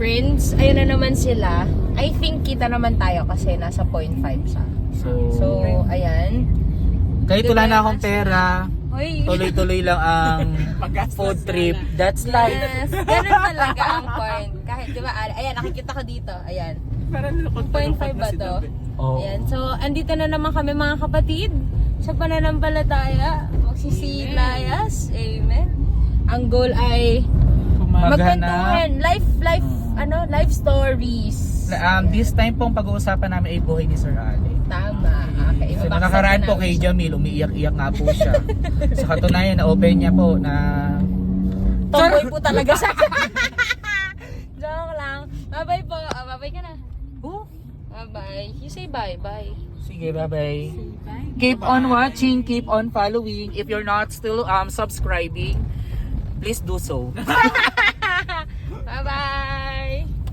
friends, ayun na naman sila. I think kita naman tayo kasi nasa 0.5 siya. So, ayan. Kahit wala na akong pera, Hoy. tuloy-tuloy lang ang food trip. That's life. Yes, ganun talaga ang point. Kahit, di ba, ayan, nakikita ko dito. Ayan. Parang 2.5 ba to? Oh. Ayan, so, andito na naman kami mga kapatid. Sa pananampalataya, magsisilayas. Amen. Ang goal ay magkwentuhan. Life stories. This time pong pag-uusapan namin ay buhay ni Sir Ale. Tama. Okay, So, nakaraan po kay Jamil, umiiyak-iyak nga po siya. Sa katunayan, na-open niya po na... Tomboy po talaga siya. Joke lang. Bye-bye po. Bye-bye ka na. Oh, Bye-bye. You say bye-bye. sige, bye-bye. Keep on watching, keep on following. If you're not still subscribing, please do so. Bye-bye.